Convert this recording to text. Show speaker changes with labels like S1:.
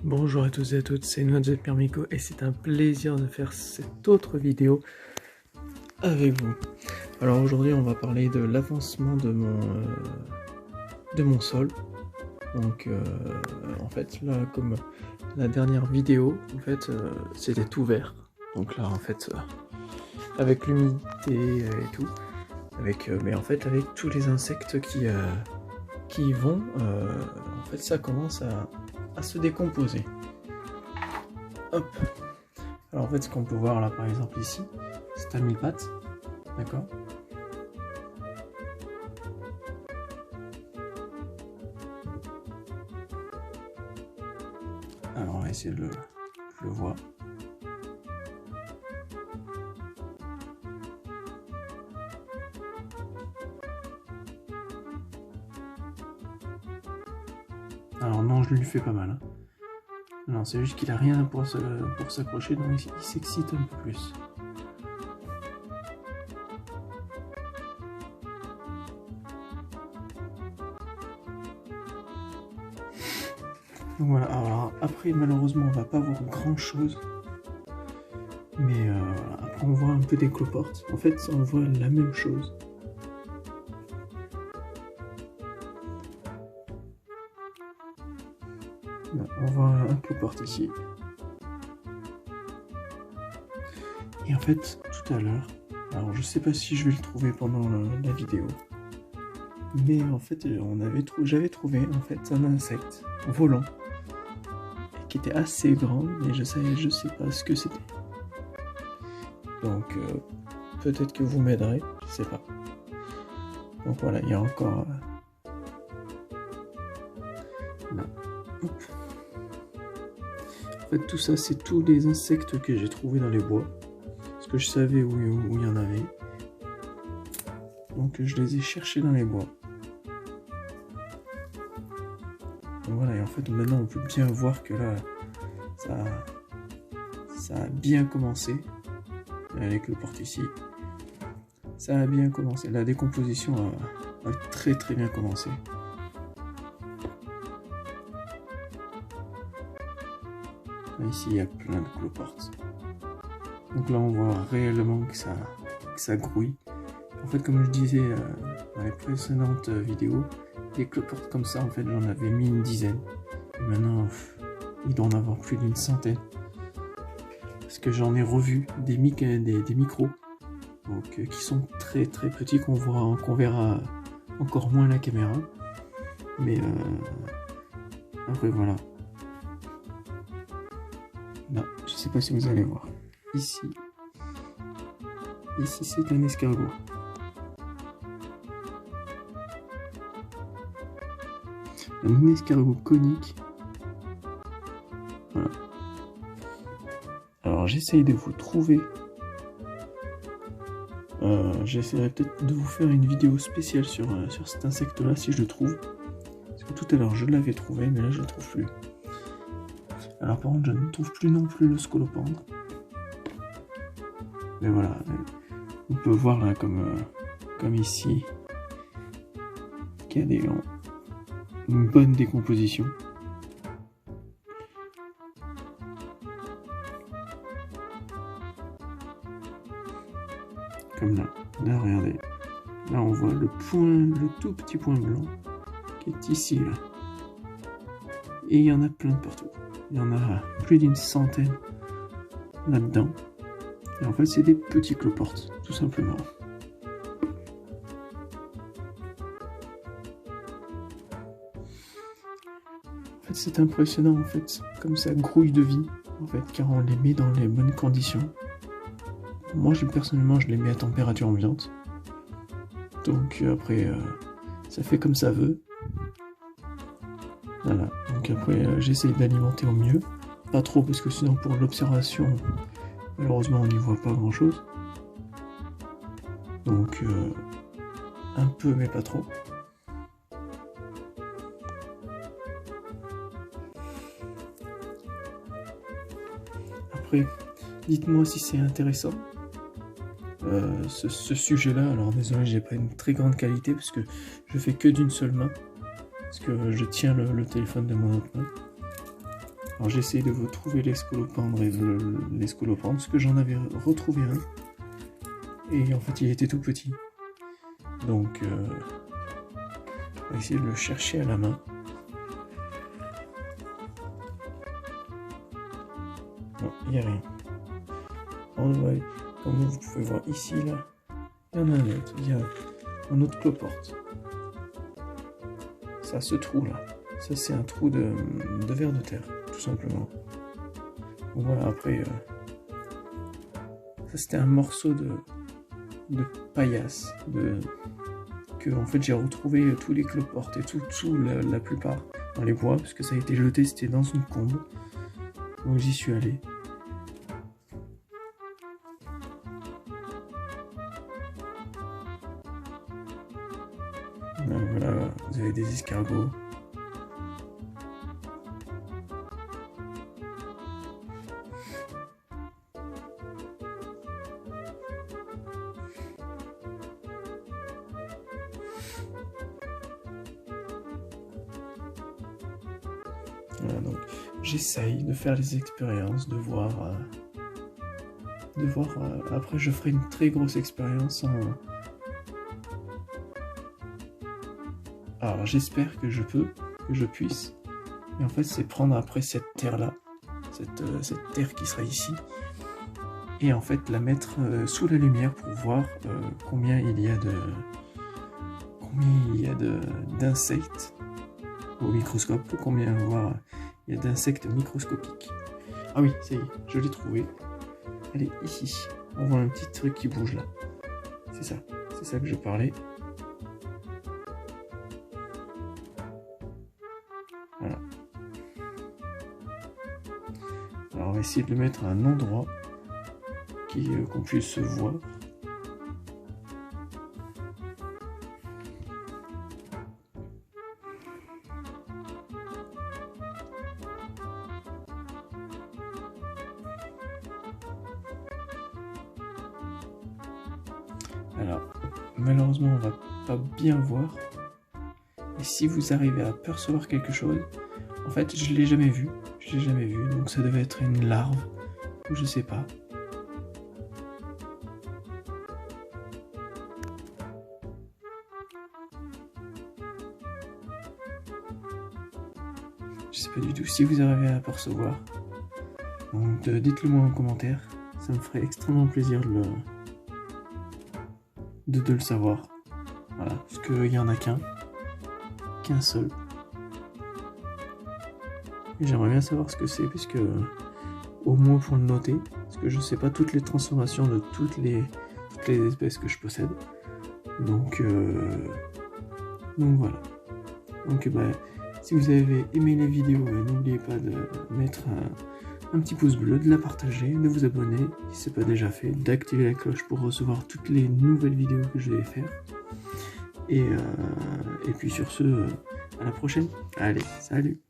S1: Bonjour à tous et à toutes, c'est Noisette Permico et c'est un plaisir de faire cette autre vidéo avec vous. Alors aujourd'hui on va parler de l'avancement de mon sol. Donc en fait là, comme la dernière vidéo, en fait c'était tout vert. Donc là en fait avec l'humidité et tout, mais en fait avec tous les insectes qui y vont, en fait ça commence à se décomposer. Hop. Alors en fait ce qu'on peut voir là par exemple ici, c'est un mi-patte, d'accord. Alors on va essayer de le voir. Alors non, je lui fais pas mal. Hein. Non, c'est juste qu'il a rien pour s'accrocher, donc il s'excite un peu plus. Donc voilà, alors après malheureusement on va pas voir grand chose. Mais après on voit un peu des cloportes. En fait on voit la même chose. On voit un cloporte ici. Et en fait, tout à l'heure, alors je sais pas si je vais le trouver pendant la vidéo, mais en fait, j'avais trouvé en fait un insecte volant qui était assez grand, mais je sais pas ce que c'était. Donc peut-être que vous m'aiderez, je sais pas. Donc voilà, il y a encore là. Hop. En fait, tout ça, c'est tous les insectes que j'ai trouvés dans les bois. Parce que je savais où il y en avait. Donc, je les ai cherchés dans les bois. Donc voilà, et en fait, maintenant, on peut bien voir que là, ça a bien commencé. Avec le porte ici. Ça a bien commencé. La décomposition a très très bien commencé. Ici, il y a plein de cloportes. Donc là, on voit réellement que ça grouille. En fait, comme je disais dans les précédentes vidéos, des cloportes comme ça, en fait, j'en avais mis une dizaine. Et maintenant, il doit en avoir plus d'une centaine. Parce que j'en ai revu des micros, donc, qui sont très très petits, qu'on verra encore moins à la caméra. Mais après, voilà. Là, je sais pas si vous allez voir. Ici c'est un escargot. Un escargot conique. Voilà. Alors j'essaye de vous trouver. J'essaierai peut-être de vous faire une vidéo spéciale sur cet insecte-là si je le trouve. Parce que tout à l'heure je l'avais trouvé, mais là je le trouve plus. Alors par contre je ne trouve plus non plus le scolopendre. Mais voilà, on peut voir là comme ici qu'il y a une bonne décomposition. Comme là, regardez, là on voit le tout petit point blanc qui est ici là. Et il y en a plein de partout. Il y en a plus d'une centaine là-dedans. Et en fait, c'est des petits cloportes, tout simplement. En fait, c'est impressionnant, en fait, comme ça grouille de vie, en fait, car on les met dans les bonnes conditions. Moi, personnellement, je les mets à température ambiante. Donc après, ça fait comme ça veut. Voilà, donc après, j'essaye d'alimenter au mieux. Pas trop, parce que sinon, pour l'observation, malheureusement, on n'y voit pas grand-chose. Donc, un peu, mais pas trop. Après, dites-moi si c'est intéressant. Ce sujet-là, alors désolé, j'ai pas une très grande qualité, parce que je fais que d'une seule main. Parce que je tiens le téléphone de mon autre main. Alors j'essaye de vous trouver les scolopendres et les scolopendres, parce que j'en avais retrouvé un. Et en fait il était tout petit. Donc on va essayer de le chercher à la main. Non, il n'y a rien. On voit, comme vous pouvez voir ici, là, il y en a un autre. Il y a un autre cloporte. Ça, ce trou là, ça c'est un trou de vers de terre, tout simplement. Donc voilà, après, ça c'était un morceau de paillasse, que en fait j'ai retrouvé tous les cloportes et tout la plupart dans les bois, parce que ça a été jeté, c'était dans une combe. Donc j'y suis allé. Voilà, vous avez des escargots. Voilà, donc j'essaye de faire les expériences, de voir. Après, je ferai une très grosse expérience en. Alors j'espère que je puisse. Et en fait, c'est prendre après cette terre-là, cette terre qui sera ici, et en fait la mettre sous la lumière pour voir combien il y a d'insectes au microscope, combien voir il y a d'insectes microscopiques. Ah oui, ça y est, je l'ai trouvé. Elle est ici. On voit un petit truc qui bouge là. C'est ça que je parlais. Voilà. Alors on va essayer de le mettre à un endroit qu'on puisse voir. Alors, malheureusement, on va pas bien voir. Et si vous arrivez à percevoir quelque chose, en fait, je l'ai jamais vu. Donc ça devait être une larve, ou je sais pas. Je sais pas du tout si vous arrivez à percevoir. Donc dites-le moi en commentaire. Ça me ferait extrêmement plaisir de le savoir. Voilà, parce qu'il y en a qu'un seul. Et j'aimerais bien savoir ce que c'est, puisque au moins pour le noter, parce que je sais pas toutes les transformations de toutes les espèces que je possède. Donc voilà. Donc si vous avez aimé les vidéos, n'oubliez pas de mettre un petit pouce bleu, de la partager, de vous abonner si ce n'est pas déjà fait, d'activer la cloche pour recevoir toutes les nouvelles vidéos que je vais faire. Et puis sur ce, à la prochaine. Allez, salut!